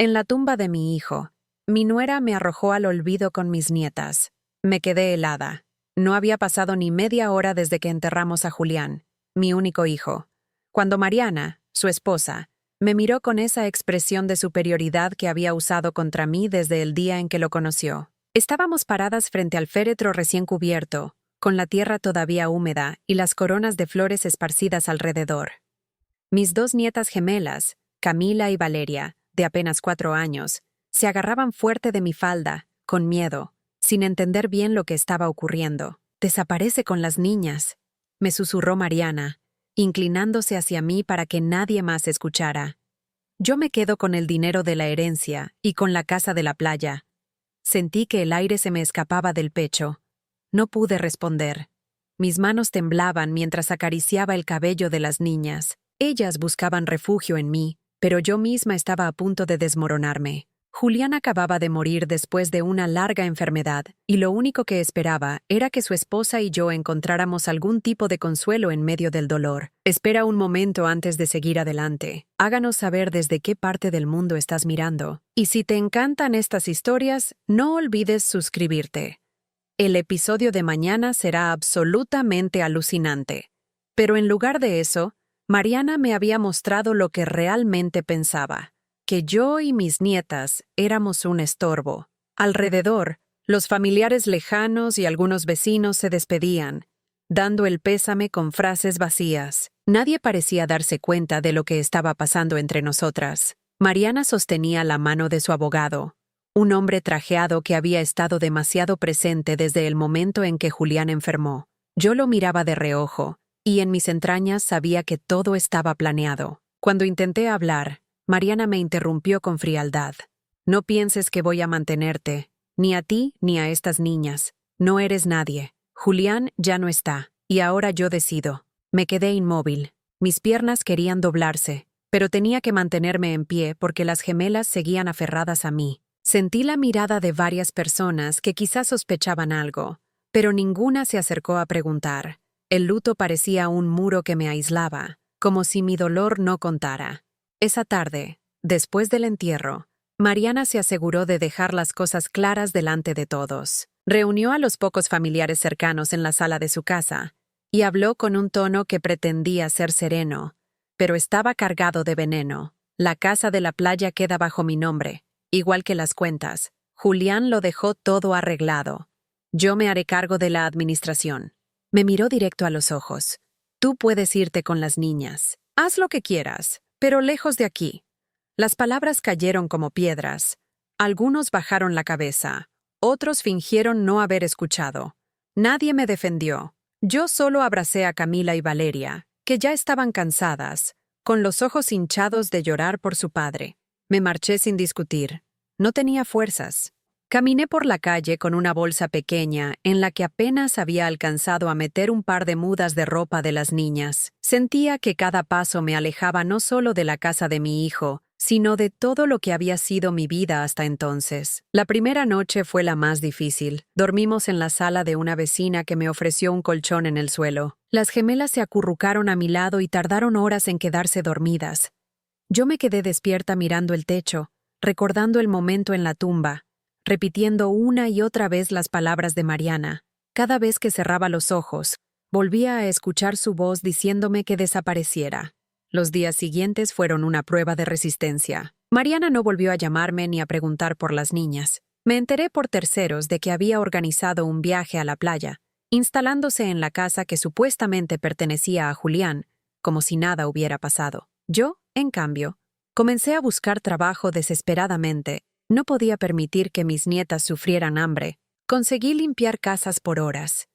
En la tumba de mi hijo, mi nuera me arrojó al olvido con mis nietas. Me quedé helada. No había pasado ni media hora desde que enterramos a Julián, mi único hijo, cuando Mariana, su esposa, me miró con esa expresión de superioridad que había usado contra mí desde el día en que lo conoció. Estábamos paradas frente al féretro recién cubierto, con la tierra todavía húmeda y las coronas de flores esparcidas alrededor. Mis dos nietas gemelas, Camila y Valeria, de apenas 4 años, se agarraban fuerte de mi falda, con miedo, sin entender bien lo que estaba ocurriendo. «Desaparece con las niñas», me susurró Mariana, inclinándose hacia mí para que nadie más escuchara. «Yo me quedo con el dinero de la herencia y con la casa de la playa». Sentí que el aire se me escapaba del pecho. No pude responder. Mis manos temblaban mientras acariciaba el cabello de las niñas. Ellas buscaban refugio en mí, pero yo misma estaba a punto de desmoronarme. Julián acababa de morir después de una larga enfermedad, y lo único que esperaba era que su esposa y yo encontráramos algún tipo de consuelo en medio del dolor. Espera un momento antes de seguir adelante. Háganos saber desde qué parte del mundo estás mirando. Y si te encantan estas historias, no olvides suscribirte. El episodio de mañana será absolutamente alucinante. Pero en lugar de eso, Mariana me había mostrado lo que realmente pensaba. Que yo y mis nietas éramos un estorbo. Alrededor, los familiares lejanos y algunos vecinos se despedían, dando el pésame con frases vacías. Nadie parecía darse cuenta de lo que estaba pasando entre nosotras. Mariana sostenía la mano de su abogado, un hombre trajeado que había estado demasiado presente desde el momento en que Julián enfermó. Yo lo miraba de reojo, y en mis entrañas sabía que todo estaba planeado. Cuando intenté hablar, Mariana me interrumpió con frialdad. «No pienses que voy a mantenerte, ni a ti ni a estas niñas. No eres nadie. Julián ya no está, y ahora yo decido». Me quedé inmóvil. Mis piernas querían doblarse, pero tenía que mantenerme en pie porque las gemelas seguían aferradas a mí. Sentí la mirada de varias personas que quizás sospechaban algo, pero ninguna se acercó a preguntar. El luto parecía un muro que me aislaba, como si mi dolor no contara. Esa tarde, después del entierro, Mariana se aseguró de dejar las cosas claras delante de todos. Reunió a los pocos familiares cercanos en la sala de su casa y habló con un tono que pretendía ser sereno, pero estaba cargado de veneno. «La casa de la playa queda bajo mi nombre, igual que las cuentas. Julián lo dejó todo arreglado. Yo me haré cargo de la administración». Me miró directo a los ojos. «Tú puedes irte con las niñas. Haz lo que quieras, pero lejos de aquí». Las palabras cayeron como piedras. Algunos bajaron la cabeza, otros fingieron no haber escuchado. Nadie me defendió. Yo solo abracé a Camila y Valeria, que ya estaban cansadas, con los ojos hinchados de llorar por su padre. Me marché sin discutir. No tenía fuerzas. Caminé por la calle con una bolsa pequeña en la que apenas había alcanzado a meter un par de mudas de ropa de las niñas. Sentía que cada paso me alejaba no solo de la casa de mi hijo, sino de todo lo que había sido mi vida hasta entonces. La primera noche fue la más difícil. Dormimos en la sala de una vecina que me ofreció un colchón en el suelo. Las gemelas se acurrucaron a mi lado y tardaron horas en quedarse dormidas. Yo me quedé despierta mirando el techo, recordando el momento en la tumba, repitiendo una y otra vez las palabras de Mariana. Cada vez que cerraba los ojos, volvía a escuchar su voz diciéndome que desapareciera. Los días siguientes fueron una prueba de resistencia. Mariana no volvió a llamarme ni a preguntar por las niñas. Me enteré por terceros de que había organizado un viaje a la playa, instalándose en la casa que supuestamente pertenecía a Julián, como si nada hubiera pasado. Yo, en cambio, comencé a buscar trabajo desesperadamente. No podía permitir que mis nietas sufrieran hambre. Conseguí limpiar casas por horas.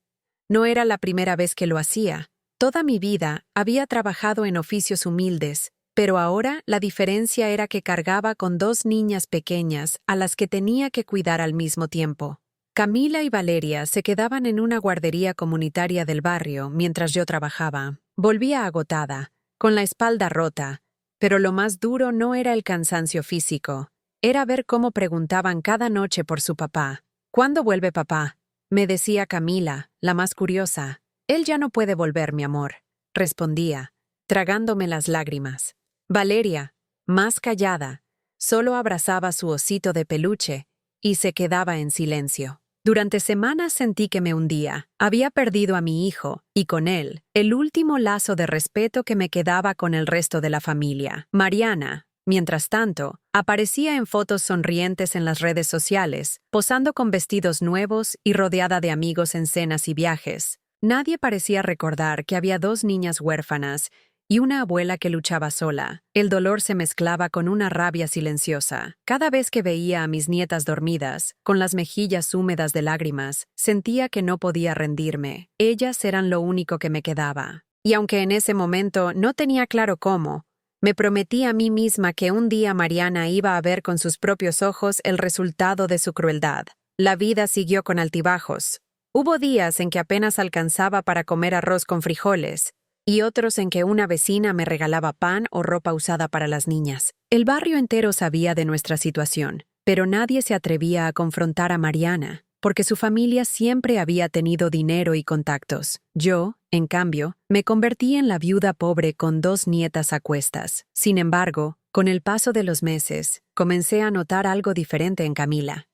No era la primera vez que lo hacía. Toda mi vida había trabajado en oficios humildes, pero ahora la diferencia era que cargaba con 2 niñas pequeñas a las que tenía que cuidar al mismo tiempo. Camila y Valeria se quedaban en una guardería comunitaria del barrio mientras yo trabajaba. Volvía agotada, con la espalda rota, pero lo más duro no era el cansancio físico, era ver cómo preguntaban cada noche por su papá. «¿Cuándo vuelve papá?», me decía Camila, la más curiosa. «Él ya no puede volver, mi amor», respondía, tragándome las lágrimas. Valeria, más callada, Solo abrazaba su osito de peluche y se quedaba en silencio. Durante semanas sentí que me hundía. Había perdido a mi hijo, y con él, el último lazo de respeto que me quedaba con el resto de la familia. Mariana, mientras tanto, aparecía en fotos sonrientes en las redes sociales, posando con vestidos nuevos y rodeada de amigos en cenas y viajes. Nadie parecía recordar que había 2 niñas huérfanas y una abuela que luchaba sola. El dolor se mezclaba con una rabia silenciosa. Cada vez que veía a mis nietas dormidas, con las mejillas húmedas de lágrimas, sentía que no podía rendirme. Ellas eran lo único que me quedaba. Y aunque en ese momento no tenía claro cómo, me prometí a mí misma que un día Mariana iba a ver con sus propios ojos el resultado de su crueldad. La vida siguió con altibajos. Hubo días en que apenas alcanzaba para comer arroz con frijoles, y otros en que una vecina me regalaba pan o ropa usada para las niñas. El barrio entero sabía de nuestra situación, pero nadie se atrevía a confrontar a Mariana, porque su familia siempre había tenido dinero y contactos. Yo, en cambio, me convertí en la viuda pobre con 2 nietas a cuestas. Sin embargo, con el paso de los meses, comencé a notar algo diferente en Camila.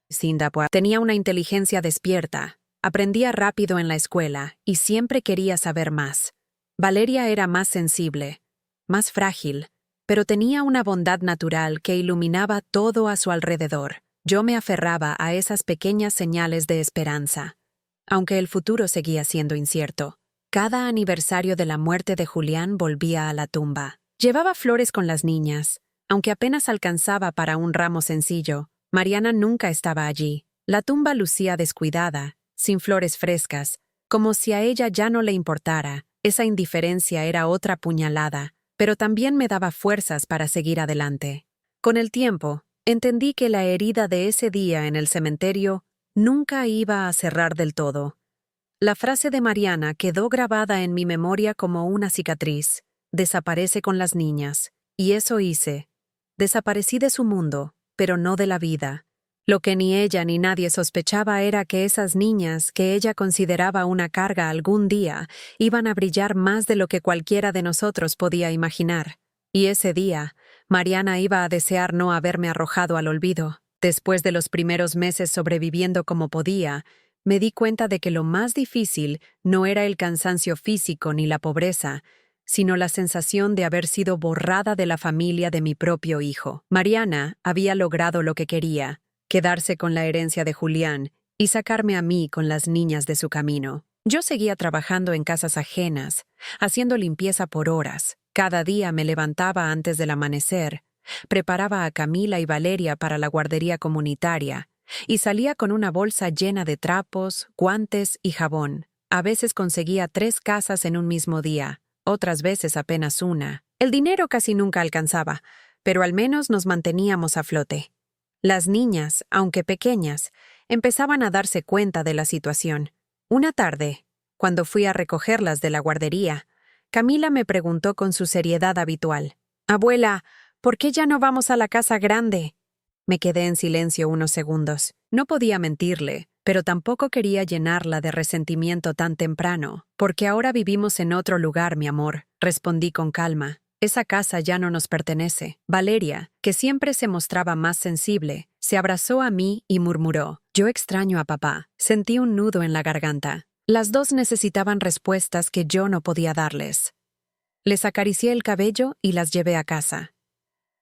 Tenía una inteligencia despierta, aprendía rápido en la escuela y siempre quería saber más. Valeria era más sensible, más frágil, pero tenía una bondad natural que iluminaba todo a su alrededor. Yo me aferraba a esas pequeñas señales de esperanza. Aunque el futuro seguía siendo incierto, cada aniversario de la muerte de Julián volvía a la tumba. Llevaba flores con las niñas. Aunque apenas alcanzaba para un ramo sencillo, Mariana nunca estaba allí. La tumba lucía descuidada, sin flores frescas, como si a ella ya no le importara. Esa indiferencia era otra puñalada, pero también me daba fuerzas para seguir adelante. Con el tiempo, entendí que la herida de ese día en el cementerio nunca iba a cerrar del todo. La frase de Mariana quedó grabada en mi memoria como una cicatriz. Desaparece con las niñas. Y eso hice. Desaparecí de su mundo, pero no de la vida. Lo que ni ella ni nadie sospechaba era que esas niñas, que ella consideraba una carga algún día, iban a brillar más de lo que cualquiera de nosotros podía imaginar. Y ese día, Mariana iba a desear no haberme arrojado al olvido. Después de los primeros meses sobreviviendo como podía, me di cuenta de que lo más difícil no era el cansancio físico ni la pobreza, sino la sensación de haber sido borrada de la familia de mi propio hijo. Mariana había logrado lo que quería: quedarse con la herencia de Julián y sacarme a mí con las niñas de su camino. Yo seguía trabajando en casas ajenas, haciendo limpieza por horas. Cada día me levantaba antes del amanecer, preparaba a Camila y Valeria para la guardería comunitaria y salía con una bolsa llena de trapos, guantes y jabón. A veces conseguía 3 casas en un mismo día, otras veces apenas una. El dinero casi nunca alcanzaba, pero al menos nos manteníamos a flote. Las niñas, aunque pequeñas, empezaban a darse cuenta de la situación. Una tarde, cuando fui a recogerlas de la guardería, Camila me preguntó con su seriedad habitual: «Abuela, ¿por qué ya no vamos a la casa grande?» Me quedé en silencio unos segundos. No podía mentirle, pero tampoco quería llenarla de resentimiento tan temprano. «Porque ahora vivimos en otro lugar, mi amor», respondí con calma. «Esa casa ya no nos pertenece». Valeria, que siempre se mostraba más sensible, se abrazó a mí y murmuró: «Yo extraño a papá». Sentí un nudo en la garganta. Las 2 necesitaban respuestas que yo no podía darles. Les acaricié el cabello y las llevé a casa.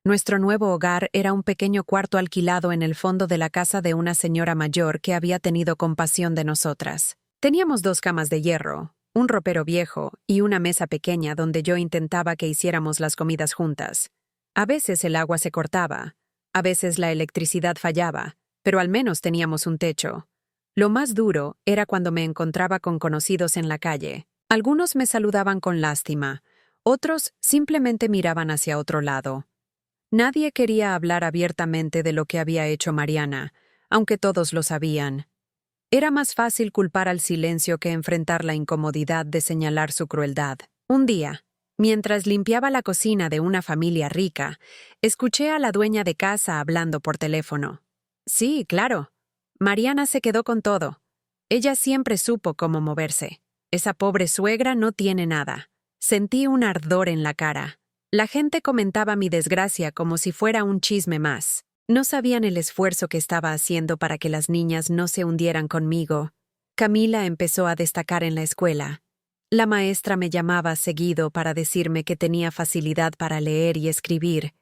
Nuestro nuevo hogar era un pequeño cuarto alquilado en el fondo de la casa de una señora mayor que había tenido compasión de nosotras. Teníamos 2 camas de hierro, un ropero viejo y una mesa pequeña donde yo intentaba que hiciéramos las comidas juntas. A veces el agua se cortaba, a veces la electricidad fallaba, pero al menos teníamos un techo. Lo más duro era cuando me encontraba con conocidos en la calle. Algunos me saludaban con lástima, otros simplemente miraban hacia otro lado. Nadie quería hablar abiertamente de lo que había hecho Mariana, aunque todos lo sabían. Era más fácil culpar al silencio que enfrentar la incomodidad de señalar su crueldad. Un día, mientras limpiaba la cocina de una familia rica, escuché a la dueña de casa hablando por teléfono. Sí, claro. Mariana se quedó con todo. Ella siempre supo cómo moverse. Esa pobre suegra no tiene nada. Sentí un ardor en la cara. La gente comentaba mi desgracia como si fuera un chisme más. No sabían el esfuerzo que estaba haciendo para que las niñas no se hundieran conmigo. Camila empezó a destacar en la escuela. La maestra me llamaba seguido para decirme que tenía facilidad para leer y escribir,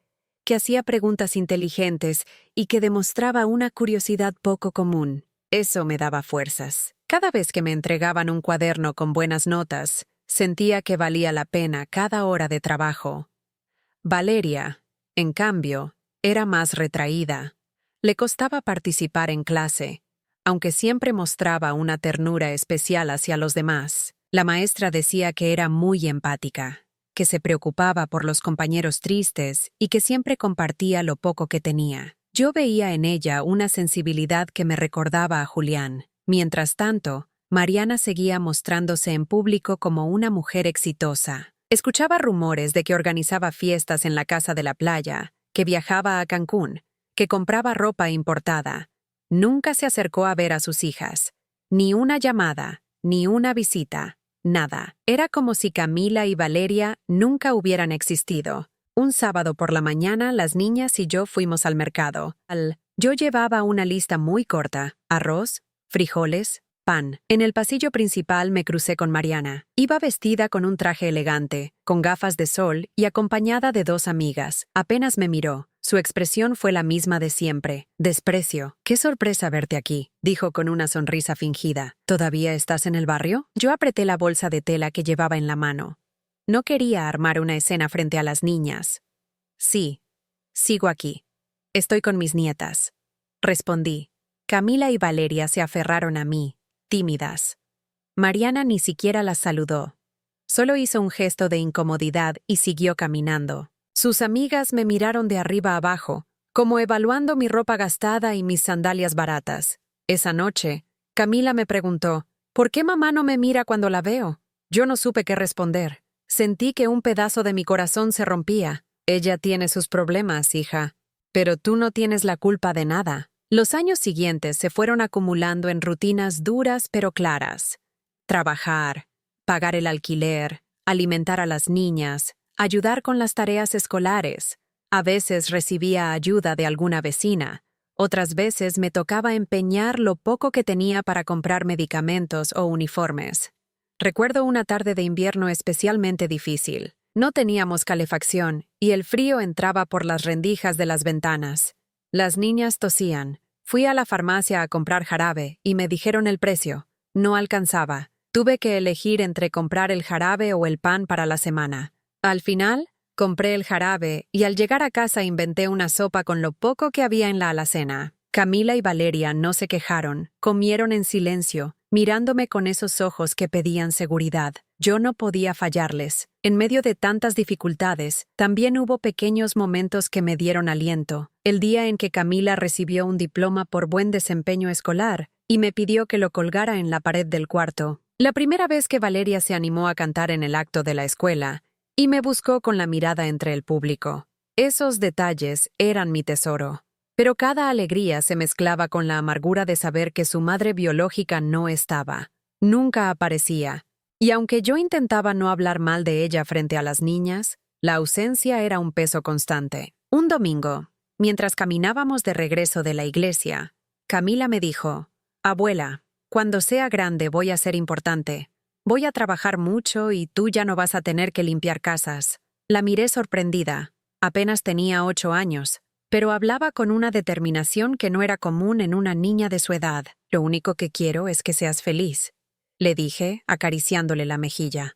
que hacía preguntas inteligentes y que demostraba una curiosidad poco común. Eso me daba fuerzas. Cada vez que me entregaban un cuaderno con buenas notas, sentía que valía la pena cada hora de trabajo. Valeria, en cambio, era más retraída. Le costaba participar en clase, aunque siempre mostraba una ternura especial hacia los demás. La maestra decía que era muy empática, que se preocupaba por los compañeros tristes y que siempre compartía lo poco que tenía. Yo veía en ella una sensibilidad que me recordaba a Julián. Mientras tanto, Mariana seguía mostrándose en público como una mujer exitosa. Escuchaba rumores de que organizaba fiestas en la casa de la playa, que viajaba a Cancún, que compraba ropa importada. Nunca se acercó a ver a sus hijas. Ni una llamada, ni una visita, nada. Era como si Camila y Valeria nunca hubieran existido. Un sábado por la mañana, las niñas y yo fuimos al mercado. Yo llevaba una lista muy corta: arroz, frijoles, pan. En el pasillo principal me crucé con Mariana. Iba vestida con un traje elegante, con gafas de sol y acompañada de 2 amigas. Apenas me miró. Su expresión fue la misma de siempre: desprecio. «Qué sorpresa verte aquí», dijo con una sonrisa fingida. «¿Todavía estás en el barrio?» Yo apreté la bolsa de tela que llevaba en la mano. No quería armar una escena frente a las niñas. «Sí, sigo aquí. Estoy con mis nietas», respondí. Camila y Valeria se aferraron a mí, tímidas. Mariana ni siquiera las saludó. Solo hizo un gesto de incomodidad y siguió caminando. Sus amigas me miraron de arriba abajo, como evaluando mi ropa gastada y mis sandalias baratas. Esa noche, Camila me preguntó: «¿Por qué mamá no me mira cuando la veo?». Yo no supe qué responder. Sentí que un pedazo de mi corazón se rompía. «Ella tiene sus problemas, hija. Pero tú no tienes la culpa de nada». Los años siguientes se fueron acumulando en rutinas duras pero claras. Trabajar, pagar el alquiler, alimentar a las niñas, ayudar con las tareas escolares. A veces recibía ayuda de alguna vecina. Otras veces me tocaba empeñar lo poco que tenía para comprar medicamentos o uniformes. Recuerdo una tarde de invierno especialmente difícil. No teníamos calefacción y el frío entraba por las rendijas de las ventanas. Las niñas tosían. Fui a la farmacia a comprar jarabe y me dijeron el precio. No alcanzaba. Tuve que elegir entre comprar el jarabe o el pan para la semana. Al final, compré el jarabe y al llegar a casa inventé una sopa con lo poco que había en la alacena. Camila y Valeria no se quejaron, comieron en silencio, mirándome con esos ojos que pedían seguridad. Yo no podía fallarles. En medio de tantas dificultades, también hubo pequeños momentos que me dieron aliento. El día en que Camila recibió un diploma por buen desempeño escolar y me pidió que lo colgara en la pared del cuarto. La primera vez que Valeria se animó a cantar en el acto de la escuela y me buscó con la mirada entre el público. Esos detalles eran mi tesoro. Pero cada alegría se mezclaba con la amargura de saber que su madre biológica no estaba. Nunca aparecía. Y aunque yo intentaba no hablar mal de ella frente a las niñas, la ausencia era un peso constante. Un domingo, mientras caminábamos de regreso de la iglesia, Camila me dijo: «Abuela, cuando sea grande voy a ser importante. Voy a trabajar mucho y tú ya no vas a tener que limpiar casas». La miré sorprendida. Apenas tenía 8 años. Pero hablaba con una determinación que no era común en una niña de su edad. «Lo único que quiero es que seas feliz», le dije, acariciándole la mejilla.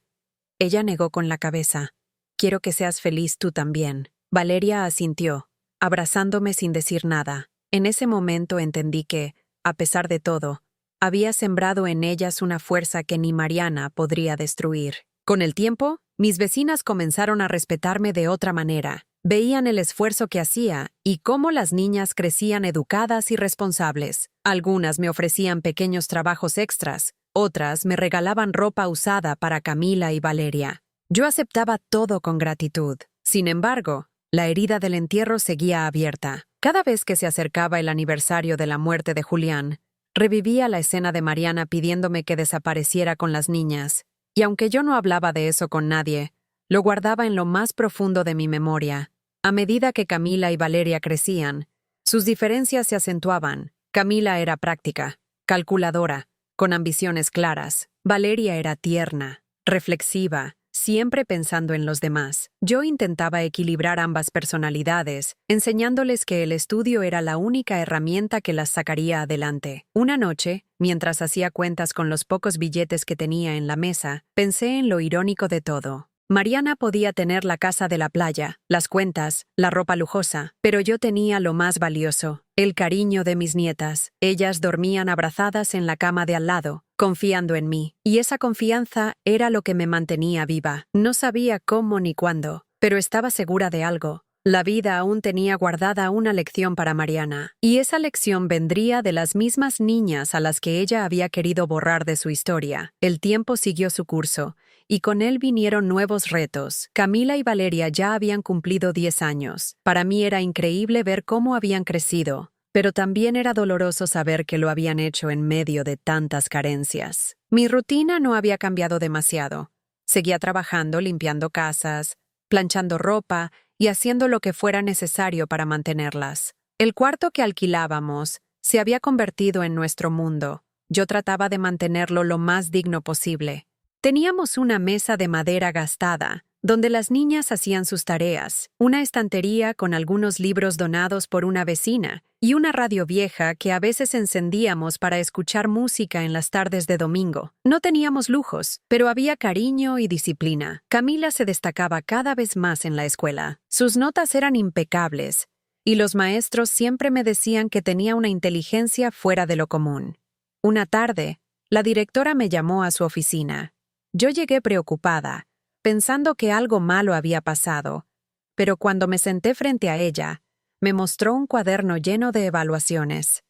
Ella negó con la cabeza. «Quiero que seas feliz tú también». Valeria asintió, abrazándome sin decir nada. En ese momento entendí que, a pesar de todo, había sembrado en ellas una fuerza que ni Mariana podría destruir. Con el tiempo, mis vecinas comenzaron a respetarme de otra manera. Veían el esfuerzo que hacía y cómo las niñas crecían educadas y responsables. Algunas me ofrecían pequeños trabajos extras, otras me regalaban ropa usada para Camila y Valeria. Yo aceptaba todo con gratitud. Sin embargo, la herida del entierro seguía abierta. Cada vez que se acercaba el aniversario de la muerte de Julián, revivía la escena de Mariana pidiéndome que desapareciera con las niñas. Y aunque yo no hablaba de eso con nadie, Lo guardaba en lo más profundo de mi memoria. A medida que Camila y Valeria crecían, sus diferencias se acentuaban. Camila era práctica, calculadora, con ambiciones claras. Valeria era tierna, reflexiva, siempre pensando en los demás. Yo intentaba equilibrar ambas personalidades, enseñándoles que el estudio era la única herramienta que las sacaría adelante. Una noche, mientras hacía cuentas con los pocos billetes que tenía en la mesa, pensé en lo irónico de todo. Mariana podía tener la casa de la playa, las cuentas, la ropa lujosa, pero yo tenía lo más valioso, el cariño de mis nietas. Ellas dormían abrazadas en la cama de al lado, confiando en mí, y esa confianza era lo que me mantenía viva. No sabía cómo ni cuándo, pero estaba segura de algo. La vida aún tenía guardada una lección para Mariana, y esa lección vendría de las mismas niñas a las que ella había querido borrar de su historia. El tiempo siguió su curso, y con él vinieron nuevos retos. Camila y Valeria ya habían cumplido 10 años. Para mí era increíble ver cómo habían crecido, pero también era doloroso saber que lo habían hecho en medio de tantas carencias. Mi rutina no había cambiado demasiado. Seguía trabajando, limpiando casas, planchando ropa y haciendo lo que fuera necesario para mantenerlas. El cuarto que alquilábamos se había convertido en nuestro mundo. Yo trataba de mantenerlo lo más digno posible. Teníamos una mesa de madera gastada, donde las niñas hacían sus tareas, una estantería con algunos libros donados por una vecina y una radio vieja que a veces encendíamos para escuchar música en las tardes de domingo. No teníamos lujos, pero había cariño y disciplina. Camila se destacaba cada vez más en la escuela. Sus notas eran impecables, y los maestros siempre me decían que tenía una inteligencia fuera de lo común. Una tarde, la directora me llamó a su oficina. Yo llegué preocupada, pensando que algo malo había pasado, pero cuando me senté frente a ella, me mostró un cuaderno lleno de evaluaciones.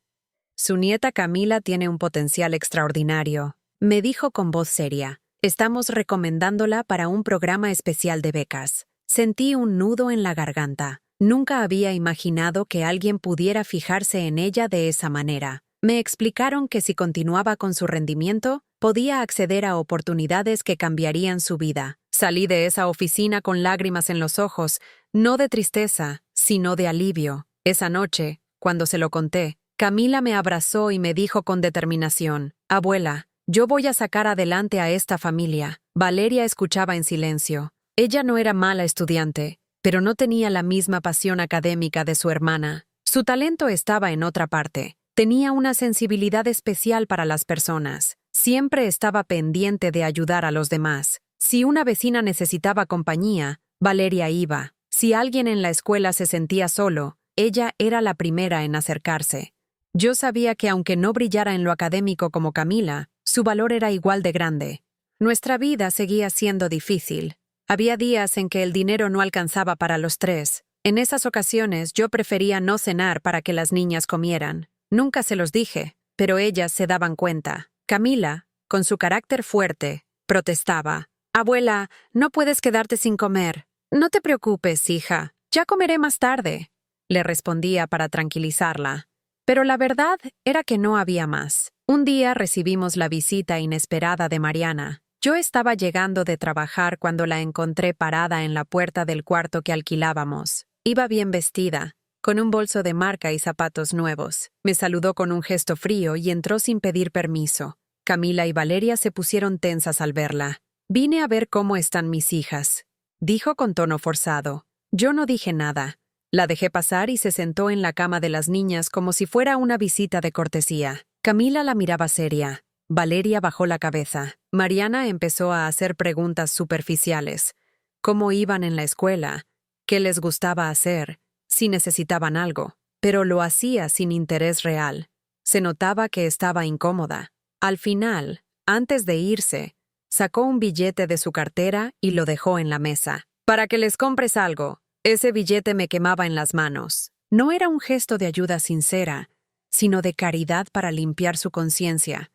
Su nieta Camila tiene un potencial extraordinario, me dijo con voz seria. Estamos recomendándola para un programa especial de becas. Sentí un nudo en la garganta. Nunca había imaginado que alguien pudiera fijarse en ella de esa manera. Me explicaron que si continuaba con su rendimiento, podía acceder a oportunidades que cambiarían su vida. Salí de esa oficina con lágrimas en los ojos, no de tristeza, sino de alivio. Esa noche, cuando se lo conté, Camila me abrazó y me dijo con determinación: «Abuela, yo voy a sacar adelante a esta familia». Valeria escuchaba en silencio. Ella no era mala estudiante, pero no tenía la misma pasión académica de su hermana. Su talento estaba en otra parte. Tenía una sensibilidad especial para las personas. Siempre estaba pendiente de ayudar a los demás. Si una vecina necesitaba compañía, Valeria iba. Si alguien en la escuela se sentía solo, ella era la primera en acercarse. Yo sabía que aunque no brillara en lo académico como Camila, su valor era igual de grande. Nuestra vida seguía siendo difícil. Había días en que el dinero no alcanzaba para los tres. En esas ocasiones yo prefería no cenar para que las niñas comieran. Nunca se los dije, pero ellas se daban cuenta. Camila, con su carácter fuerte, protestaba. «Abuela, no puedes quedarte sin comer». «No te preocupes, hija, ya comeré más tarde», le respondía para tranquilizarla. Pero la verdad era que no había más. Un día recibimos la visita inesperada de Mariana. Yo estaba llegando de trabajar cuando la encontré parada en la puerta del cuarto que alquilábamos. Iba bien vestida, con un bolso de marca y zapatos nuevos. Me saludó con un gesto frío y entró sin pedir permiso. Camila y Valeria se pusieron tensas al verla. «Vine a ver cómo están mis hijas», dijo con tono forzado. Yo no dije nada. La dejé pasar y se sentó en la cama de las niñas como si fuera una visita de cortesía. Camila la miraba seria. Valeria bajó la cabeza. Mariana empezó a hacer preguntas superficiales. ¿Cómo iban en la escuela? ¿Qué les gustaba hacer? Si necesitaban algo. Pero lo hacía sin interés real. Se notaba que estaba incómoda. Al final, antes de irse, sacó un billete de su cartera y lo dejó en la mesa. «Para que les compres algo». Ese billete me quemaba en las manos. No era un gesto de ayuda sincera, sino de caridad para limpiar su conciencia.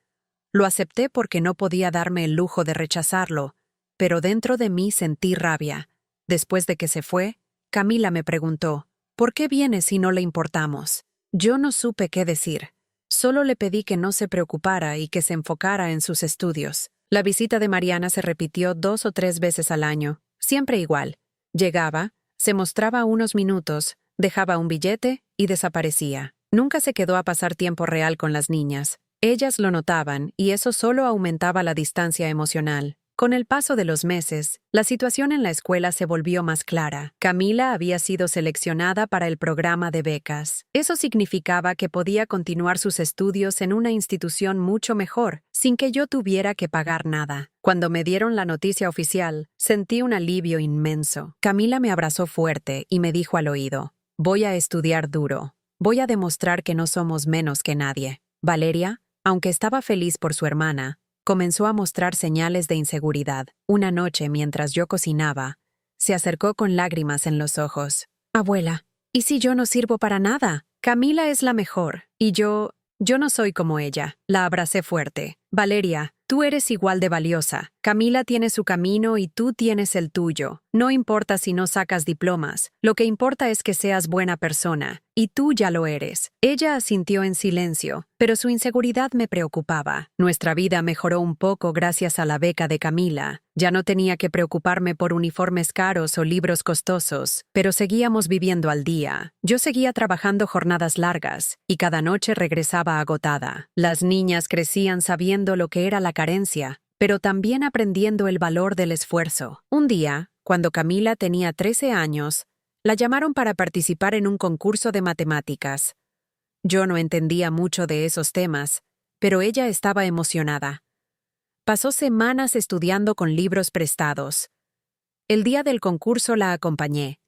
Lo acepté porque no podía darme el lujo de rechazarlo, pero dentro de mí sentí rabia. Después de que se fue, Camila me preguntó: «¿Por qué viene si no le importamos?». Yo no supe qué decir. Solo le pedí que no se preocupara y que se enfocara en sus estudios. La visita de Mariana se repitió 2 o 3 veces al año. siempre igual. Llegaba, se mostraba unos minutos, dejaba un billete y desaparecía. Nunca se quedó a pasar tiempo real con las niñas. Ellas lo notaban y eso solo aumentaba la distancia emocional. Con el paso de los meses, la situación en la escuela se volvió más clara. Camila había sido seleccionada para el programa de becas. Eso significaba que podía continuar sus estudios en una institución mucho mejor, sin que yo tuviera que pagar nada. Cuando me dieron la noticia oficial, sentí un alivio inmenso. Camila me abrazó fuerte y me dijo al oído: «Voy a estudiar duro. Voy a demostrar que no somos menos que nadie». Valeria, aunque estaba feliz por su hermana, comenzó a mostrar señales de inseguridad. Una noche, mientras yo cocinaba, se acercó con lágrimas en los ojos. «Abuela, ¿y si yo no sirvo para nada? Camila es la mejor, y yo no soy como ella». La abracé fuerte. «Valeria, tú eres igual de valiosa. Camila tiene su camino y tú tienes el tuyo. No importa si no sacas diplomas, lo que importa es que seas buena persona, y tú ya lo eres». Ella asintió en silencio, pero su inseguridad me preocupaba. Nuestra vida mejoró un poco gracias a la beca de Camila. Ya no tenía que preocuparme por uniformes caros o libros costosos, pero seguíamos viviendo al día. Yo seguía trabajando jornadas largas, y cada noche regresaba agotada. Las niñas crecían sabiendo lo que era la carencia, pero también aprendiendo el valor del esfuerzo. Un día, cuando Camila tenía 13 años, la llamaron para participar en un concurso de matemáticas. Yo no entendía mucho de esos temas, pero ella estaba emocionada. Pasó semanas estudiando con libros prestados. El día del concurso la acompañé,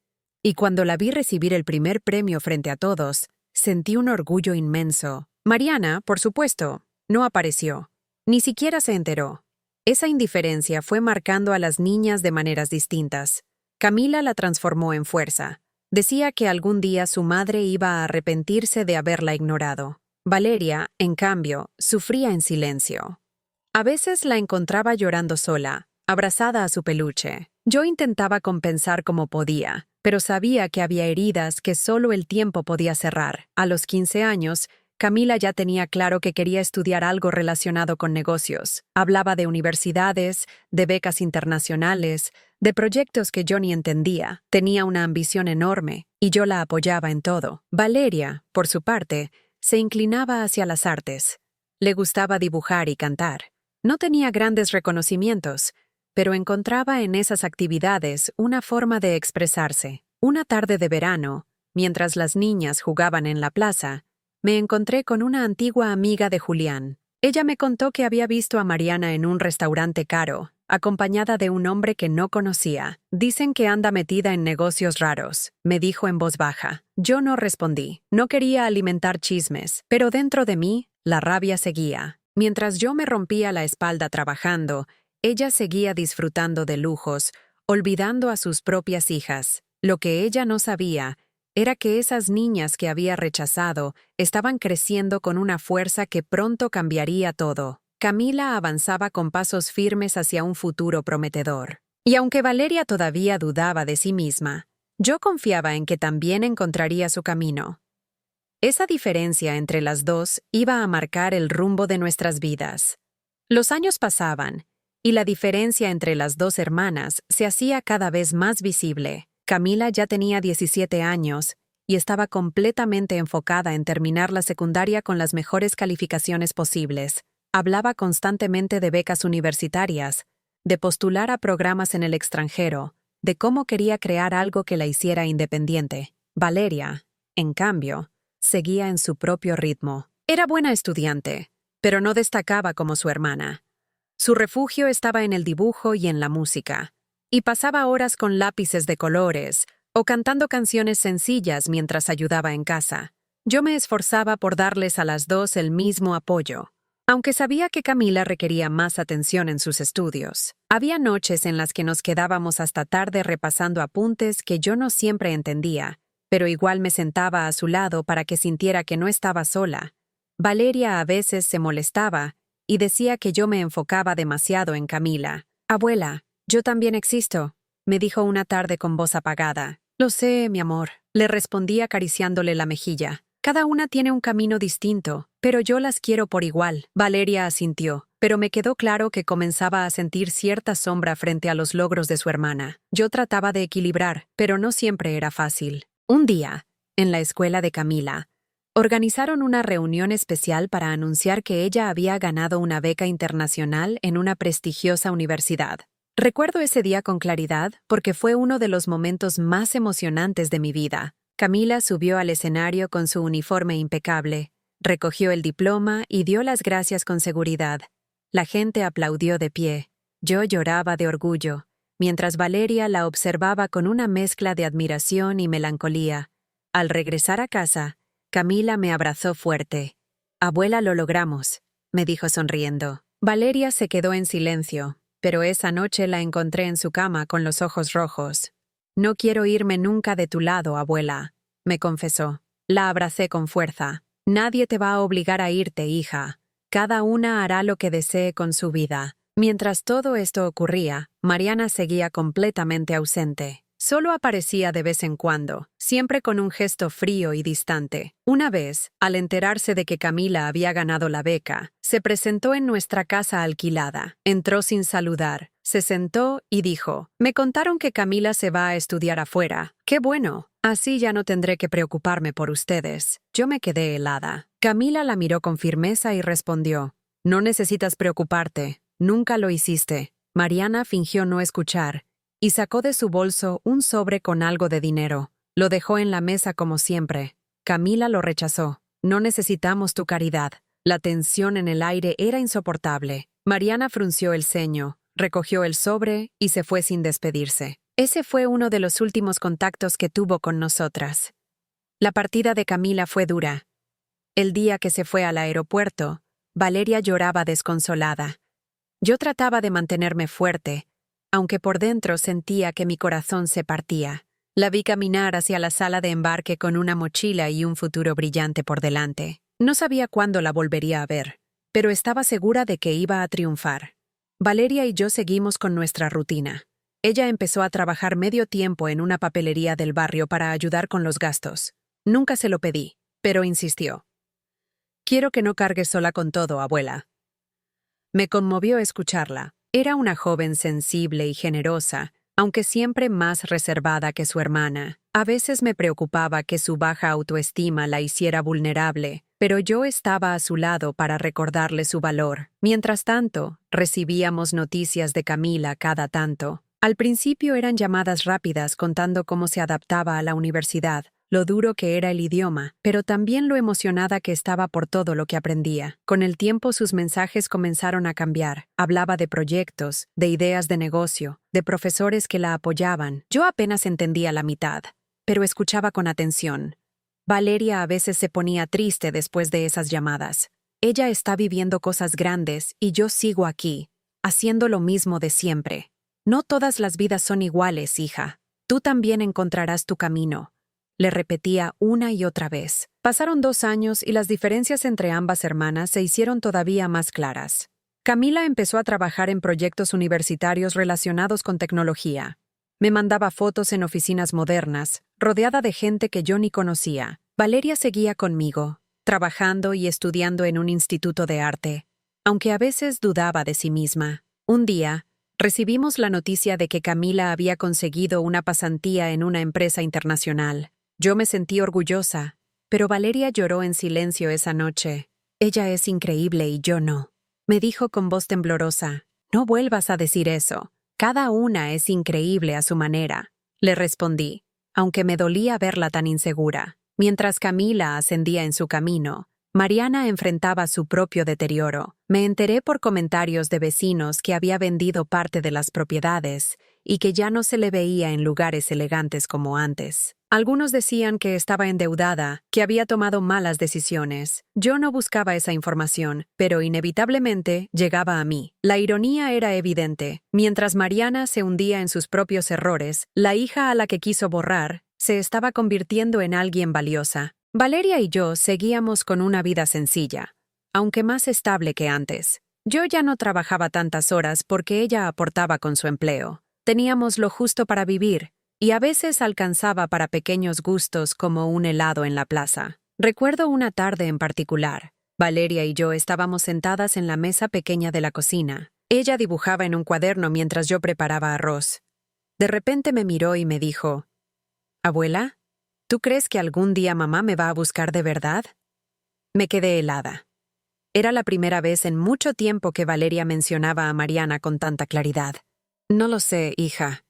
y cuando la vi recibir el primer premio frente a todos, sentí un orgullo inmenso. Mariana, por supuesto, no apareció. Ni siquiera se enteró. Esa indiferencia fue marcando a las niñas de maneras distintas. Camila la transformó en fuerza. Decía que algún día su madre iba a arrepentirse de haberla ignorado. Valeria, en cambio, sufría en silencio. A veces la encontraba llorando sola, abrazada a su peluche. Yo intentaba compensar como podía, pero sabía que había heridas que solo el tiempo podía cerrar. A los 15 años, Camila ya tenía claro que quería estudiar algo relacionado con negocios. Hablaba de universidades, de becas internacionales, de proyectos que yo ni entendía. Tenía una ambición enorme, y yo la apoyaba en todo. Valeria, por su parte, se inclinaba hacia las artes. Le gustaba dibujar y cantar. No tenía grandes reconocimientos, pero encontraba en esas actividades una forma de expresarse. Una tarde de verano, mientras las niñas jugaban en la plaza, me encontré con una antigua amiga de Julián. Ella me contó que había visto a Mariana en un restaurante caro, acompañada de un hombre que no conocía. «Dicen que anda metida en negocios raros», me dijo en voz baja. Yo no respondí. No quería alimentar chismes, pero dentro de mí, la rabia seguía. Mientras yo me rompía la espalda trabajando, ella seguía disfrutando de lujos, olvidando a sus propias hijas. Lo que ella no sabía era que esas niñas que había rechazado estaban creciendo con una fuerza que pronto cambiaría todo. Camila avanzaba con pasos firmes hacia un futuro prometedor. Y aunque Valeria todavía dudaba de sí misma, yo confiaba en que también encontraría su camino. Esa diferencia entre las dos iba a marcar el rumbo de nuestras vidas. Los años pasaban, y la diferencia entre las dos hermanas se hacía cada vez más visible. Camila ya tenía 17 años y estaba completamente enfocada en terminar la secundaria con las mejores calificaciones posibles. Hablaba constantemente de becas universitarias, de postular a programas en el extranjero, de cómo quería crear algo que la hiciera independiente. Valeria, en cambio, seguía en su propio ritmo. Era buena estudiante, pero no destacaba como su hermana. Su refugio estaba en el dibujo y en la música, y pasaba horas con lápices de colores o cantando canciones sencillas mientras ayudaba en casa. Yo me esforzaba por darles a las dos el mismo apoyo, aunque sabía que Camila requería más atención en sus estudios. Había noches en las que nos quedábamos hasta tarde repasando apuntes que yo no siempre entendía, pero igual me sentaba a su lado para que sintiera que no estaba sola. Valeria a veces se molestaba y decía que yo me enfocaba demasiado en Camila. «Abuela, yo también existo», me dijo una tarde con voz apagada. «Lo sé, mi amor», le respondí acariciándole la mejilla. «Cada una tiene un camino distinto, pero yo las quiero por igual». Valeria asintió. pero me quedó claro que comenzaba a sentir cierta sombra frente a los logros de su hermana. Yo trataba de equilibrar, pero no siempre era fácil. Un día, en la escuela de Camila, organizaron una reunión especial para anunciar que ella había ganado una beca internacional en una prestigiosa universidad. Recuerdo ese día con claridad porque fue uno de los momentos más emocionantes de mi vida. Camila subió al escenario con su uniforme impecable, recogió el diploma y dio las gracias con seguridad. La gente aplaudió de pie. Yo lloraba de orgullo, mientras Valeria la observaba con una mezcla de admiración y melancolía. Al regresar a casa, Camila me abrazó fuerte. «Abuela, lo logramos», me dijo sonriendo. Valeria se quedó en silencio, pero esa noche la encontré en su cama con los ojos rojos. «No quiero irme nunca de tu lado, abuela», me confesó. La abracé con fuerza. «Nadie te va a obligar a irte, hija. Cada una hará lo que desee con su vida». Mientras todo esto ocurría, Mariana seguía completamente ausente. Solo aparecía de vez en cuando, siempre con un gesto frío y distante. Una vez, al enterarse de que Camila había ganado la beca, se presentó en nuestra casa alquilada. Entró sin saludar, se sentó y dijo: «Me contaron que Camila se va a estudiar afuera. ¡Qué bueno! Así ya no tendré que preocuparme por ustedes». Yo me quedé helada. Camila la miró con firmeza y respondió: «No necesitas preocuparte. Nunca lo hiciste». Mariana fingió no escuchar y sacó de su bolso un sobre con algo de dinero. Lo dejó en la mesa como siempre. Camila lo rechazó. «No necesitamos tu caridad». La tensión en el aire era insoportable. Mariana frunció el ceño, recogió el sobre y se fue sin despedirse. Ese fue uno de los últimos contactos que tuvo con nosotras. La partida de Camila fue dura. El día que se fue al aeropuerto, Valeria lloraba desconsolada. Yo trataba de mantenerme fuerte, aunque por dentro sentía que mi corazón se partía. La vi caminar hacia la sala de embarque con una mochila y un futuro brillante por delante. No sabía cuándo la volvería a ver, pero estaba segura de que iba a triunfar. Valeria y yo seguimos con nuestra rutina. Ella empezó a trabajar medio tiempo en una papelería del barrio para ayudar con los gastos. Nunca se lo pedí, pero insistió. «Quiero que no cargues sola con todo, abuela». Me conmovió escucharla. Era una joven sensible y generosa, aunque siempre más reservada que su hermana. A veces me preocupaba que su baja autoestima la hiciera vulnerable, pero yo estaba a su lado para recordarle su valor. Mientras tanto, recibíamos noticias de Camila cada tanto. Al principio eran llamadas rápidas contando cómo se adaptaba a la universidad, lo duro que era el idioma, pero también lo emocionada que estaba por todo lo que aprendía. Con el tiempo sus mensajes comenzaron a cambiar. Hablaba de proyectos, de ideas de negocio, de profesores que la apoyaban. Yo apenas entendía la mitad, pero escuchaba con atención. Valeria a veces se ponía triste después de esas llamadas. Ella está viviendo cosas grandes y yo sigo aquí, haciendo lo mismo de siempre. No todas las vidas son iguales, hija. Tú también encontrarás tu camino. Le repetía una y otra vez. Pasaron 2 años y las diferencias entre ambas hermanas se hicieron todavía más claras. Camila empezó a trabajar en proyectos universitarios relacionados con tecnología. Me mandaba fotos en oficinas modernas, rodeada de gente que yo ni conocía. Valeria seguía conmigo, trabajando y estudiando en un instituto de arte, aunque a veces dudaba de sí misma. Un día, recibimos la noticia de que Camila había conseguido una pasantía en una empresa internacional. Yo me sentí orgullosa, pero Valeria lloró en silencio esa noche. «Ella es increíble y yo no», me dijo con voz temblorosa. «No vuelvas a decir eso. Cada una es increíble a su manera», le respondí, aunque me dolía verla tan insegura. Mientras Camila ascendía en su camino, Mariana enfrentaba su propio deterioro. Me enteré por comentarios de vecinos que había vendido parte de las propiedades y que ya no se le veía en lugares elegantes como antes. Algunos decían que estaba endeudada, que había tomado malas decisiones. Yo no buscaba esa información, pero inevitablemente llegaba a mí. La ironía era evidente. Mientras Mariana se hundía en sus propios errores, la hija a la que quiso borrar se estaba convirtiendo en alguien valiosa. Valeria y yo seguíamos con una vida sencilla, aunque más estable que antes. Yo ya no trabajaba tantas horas porque ella aportaba con su empleo. Teníamos lo justo para vivir, y a veces alcanzaba para pequeños gustos como un helado en la plaza. Recuerdo una tarde en particular. Valeria y yo estábamos sentadas en la mesa pequeña de la cocina. Ella dibujaba en un cuaderno mientras yo preparaba arroz. De repente me miró y me dijo, «Abuela, ¿tú crees que algún día mamá me va a buscar de verdad?» Me quedé helada. Era la primera vez en mucho tiempo que Valeria mencionaba a Mariana con tanta claridad. «No lo sé, hija»,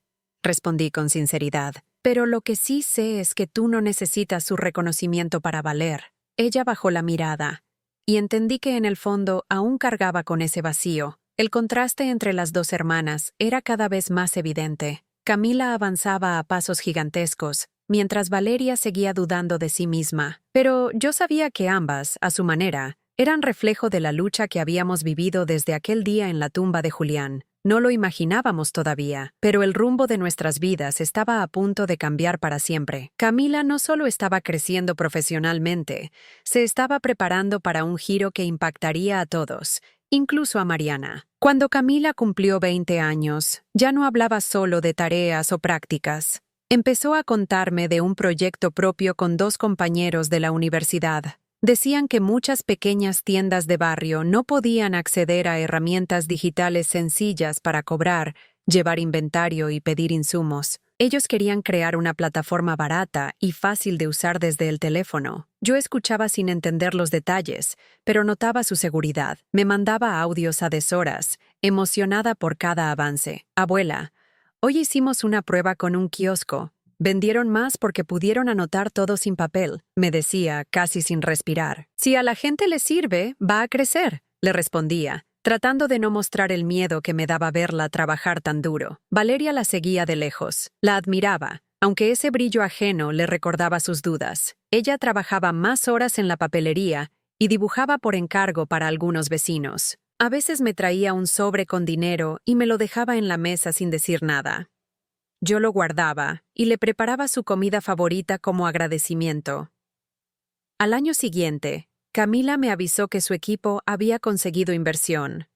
respondí con sinceridad, «pero lo que sí sé es que tú no necesitas su reconocimiento para valer». Ella bajó la mirada, y entendí que en el fondo aún cargaba con ese vacío. El contraste entre las dos hermanas era cada vez más evidente. Camila avanzaba a pasos gigantescos, mientras Valeria seguía dudando de sí misma. Pero yo sabía que ambas, a su manera, eran reflejo de la lucha que habíamos vivido desde aquel día en la tumba de Julián. No lo imaginábamos todavía, pero el rumbo de nuestras vidas estaba a punto de cambiar para siempre. Camila no solo estaba creciendo profesionalmente, se estaba preparando para un giro que impactaría a todos, incluso a Mariana. Cuando Camila cumplió 20 años, ya no hablaba solo de tareas o prácticas. Empezó a contarme de un proyecto propio con 2 compañeros de la universidad. Decían que muchas pequeñas tiendas de barrio no podían acceder a herramientas digitales sencillas para cobrar, llevar inventario y pedir insumos. Ellos querían crear una plataforma barata y fácil de usar desde el teléfono. Yo escuchaba sin entender los detalles, pero notaba su seguridad. Me mandaba audios a deshoras, emocionada por cada avance. «Abuela, hoy hicimos una prueba con un kiosco. Vendieron más porque pudieron anotar todo sin papel», me decía, casi sin respirar. «Si a la gente le sirve, va a crecer», le respondía, tratando de no mostrar el miedo que me daba verla trabajar tan duro. Valeria la seguía de lejos. La admiraba, aunque ese brillo ajeno le recordaba sus dudas. Ella trabajaba más horas en la papelería y dibujaba por encargo para algunos vecinos. A veces me traía un sobre con dinero y me lo dejaba en la mesa sin decir nada. Yo lo guardaba y le preparaba su comida favorita como agradecimiento. Al año siguiente, Camila me avisó que su equipo había conseguido inversión.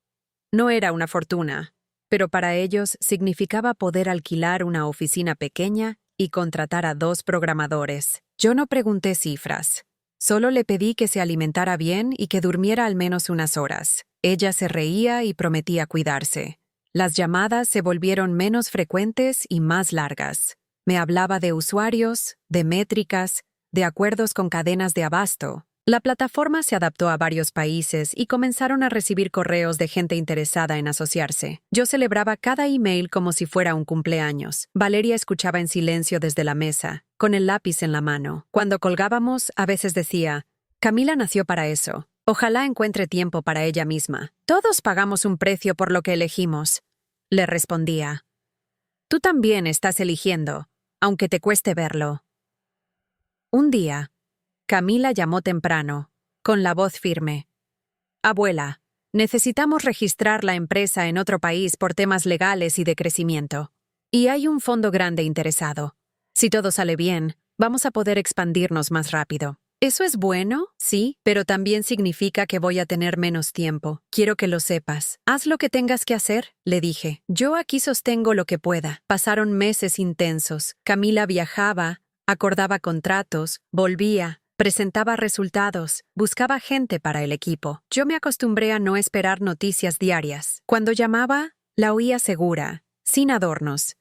No era una fortuna, pero para ellos significaba poder alquilar una oficina pequeña y contratar a 2 programadores. Yo no pregunté cifras. Solo le pedí que se alimentara bien y que durmiera al menos unas horas. Ella se reía y prometía cuidarse. Las llamadas se volvieron menos frecuentes y más largas. Me hablaba de usuarios, de métricas, de acuerdos con cadenas de abasto. La plataforma se adaptó a varios países y comenzaron a recibir correos de gente interesada en asociarse. Yo celebraba cada email como si fuera un cumpleaños. Valeria escuchaba en silencio desde la mesa, con el lápiz en la mano. Cuando colgábamos, a veces decía, «Camila nació para eso. Ojalá encuentre tiempo para ella misma. Todos pagamos un precio por lo que elegimos», le respondía. «Tú también estás eligiendo, aunque te cueste verlo». Un día, Camila llamó temprano, con la voz firme. «Abuela, necesitamos registrar la empresa en otro país por temas legales y de crecimiento. Y hay un fondo grande interesado. Si todo sale bien, vamos a poder expandirnos más rápido». «Eso es bueno, sí, pero también significa que voy a tener menos tiempo. Quiero que lo sepas. Haz lo que tengas que hacer», le dije. «Yo aquí sostengo lo que pueda». Pasaron meses intensos. Camila viajaba, acordaba contratos, volvía, presentaba resultados, buscaba gente para el equipo. Yo me acostumbré a no esperar noticias diarias. Cuando llamaba, la oía segura, sin adornos.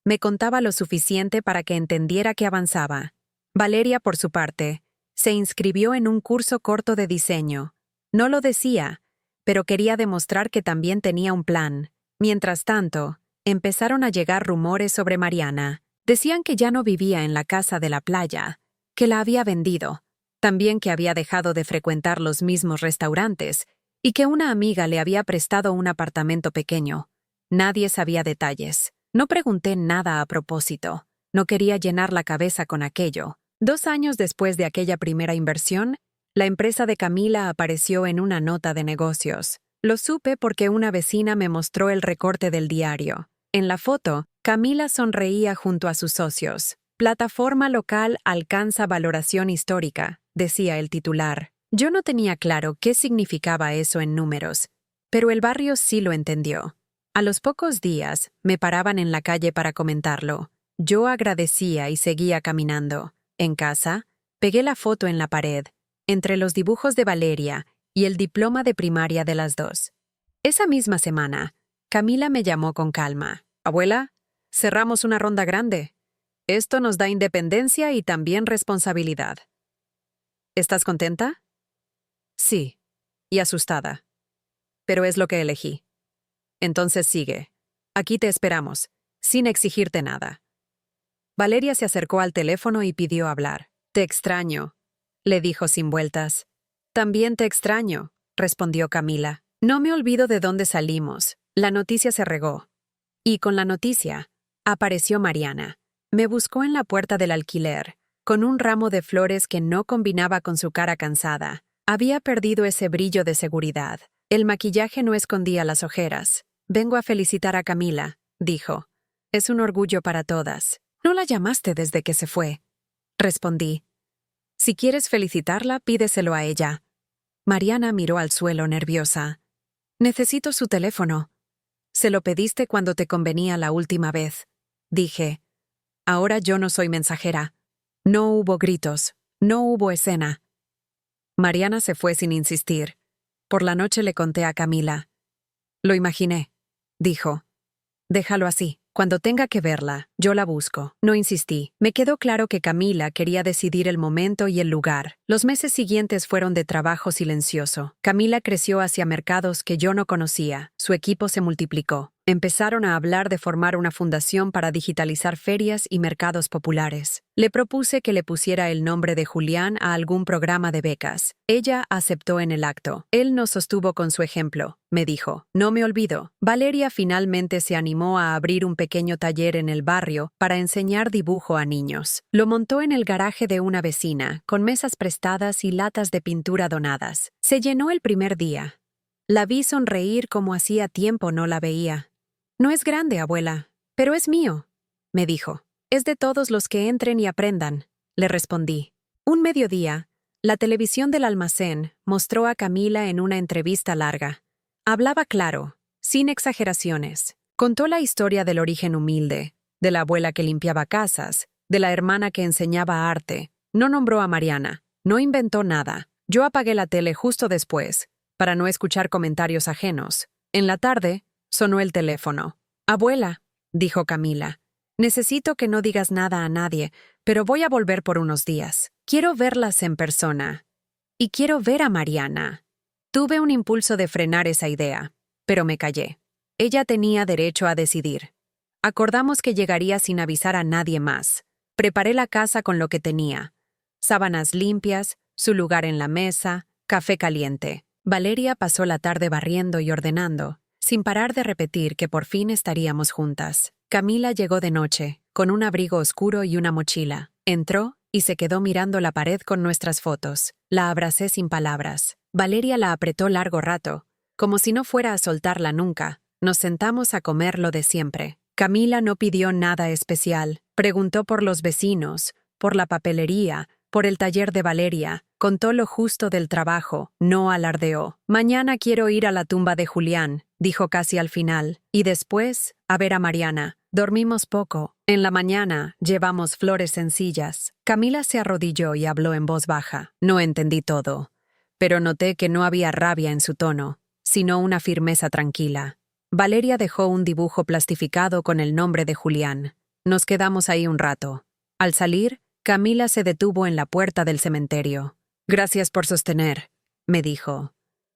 Me contaba lo suficiente para que entendiera que avanzaba. Valeria, por su parte, se inscribió en un curso corto de diseño. No lo decía, pero quería demostrar que también tenía un plan. Mientras tanto, empezaron a llegar rumores sobre Mariana. Decían que ya no vivía en la casa de la playa, que la había vendido, también que había dejado de frecuentar los mismos restaurantes y que una amiga le había prestado un apartamento pequeño. Nadie sabía detalles. No pregunté nada a propósito. No quería llenar la cabeza con aquello. 2 años después de aquella primera inversión, la empresa de Camila apareció en una nota de negocios. Lo supe porque una vecina me mostró el recorte del diario. En la foto, Camila sonreía junto a sus socios. «Plataforma local alcanza valoración histórica», decía el titular. Yo no tenía claro qué significaba eso en números, pero el barrio sí lo entendió. A los pocos días, me paraban en la calle para comentarlo. Yo agradecía y seguía caminando. En casa, pegué la foto en la pared, entre los dibujos de Valeria y el diploma de primaria de las dos. Esa misma semana, Camila me llamó con calma. Abuela, cerramos una ronda grande. Esto nos da independencia y también responsabilidad. ¿Estás contenta? Sí, y asustada. Pero es lo que elegí. Entonces sigue. Aquí te esperamos, sin exigirte nada. Valeria se acercó al teléfono y pidió hablar. Te extraño, le dijo sin vueltas. También te extraño, respondió Camila. No me olvido de dónde salimos. La noticia se regó. Y con la noticia, apareció Mariana. Me buscó en la puerta del alquiler, con un ramo de flores que no combinaba con su cara cansada. Había perdido ese brillo de seguridad. El maquillaje no escondía las ojeras. Vengo a felicitar a Camila, dijo. Es un orgullo para todas. No la llamaste desde que se fue. Respondí. Si quieres felicitarla, pídeselo a ella. Mariana miró al suelo nerviosa. Necesito su teléfono. Se lo pediste cuando te convenía la última vez. Dije. Ahora yo no soy mensajera. No hubo gritos. No hubo escena. Mariana se fue sin insistir. Por la noche le conté a Camila. Lo imaginé, dijo. Déjalo así. Cuando tenga que verla, yo la busco. No insistí. Me quedó claro que Camila quería decidir el momento y el lugar. Los meses siguientes fueron de trabajo silencioso. Camila creció hacia mercados que yo no conocía. Su equipo se multiplicó. Empezaron a hablar de formar una fundación para digitalizar ferias y mercados populares. Le propuse que le pusiera el nombre de Julián a algún programa de becas. Ella aceptó en el acto. Él nos sostuvo con su ejemplo. Me dijo, no me olvido. Valeria finalmente se animó a abrir un pequeño taller en el barrio para enseñar dibujo a niños. Lo montó en el garaje de una vecina, con mesas prestadas y latas de pintura donadas. Se llenó el primer día. La vi sonreír como hacía tiempo no la veía. No es grande, abuela, pero es mío, me dijo. Es de todos los que entren y aprendan, le respondí. Un mediodía, la televisión del almacén mostró a Camila en una entrevista larga. Hablaba claro, sin exageraciones. Contó la historia del origen humilde, de la abuela que limpiaba casas, de la hermana que enseñaba arte. No nombró a Mariana, no inventó nada. Yo apagué la tele justo después, para no escuchar comentarios ajenos. En la tarde, sonó el teléfono. Abuela, dijo Camila, necesito que no digas nada a nadie, pero voy a volver por unos días. Quiero verlas en persona. Y quiero ver a Mariana. Tuve un impulso de frenar esa idea, pero me callé. Ella tenía derecho a decidir. Acordamos que llegaría sin avisar a nadie más. Preparé la casa con lo que tenía. Sábanas limpias, su lugar en la mesa, café caliente. Valeria pasó la tarde barriendo y ordenando, sin parar de repetir que por fin estaríamos juntas. Camila llegó de noche, con un abrigo oscuro y una mochila. Entró y se quedó mirando la pared con nuestras fotos. La abracé sin palabras. Valeria la apretó largo rato, como si no fuera a soltarla nunca. Nos sentamos a comer lo de siempre. Camila no pidió nada especial. Preguntó por los vecinos, por la papelería, por el taller de Valeria. Contó lo justo del trabajo, no alardeó. Mañana quiero ir a la tumba de Julián, dijo casi al final, y después, a ver a Mariana. Dormimos poco. En la mañana, llevamos flores sencillas. Camila se arrodilló y habló en voz baja. No entendí todo, pero noté que no había rabia en su tono, sino una firmeza tranquila. Valeria dejó un dibujo plastificado con el nombre de Julián. Nos quedamos ahí un rato. Al salir, Camila se detuvo en la puerta del cementerio. Gracias por sostener, me dijo.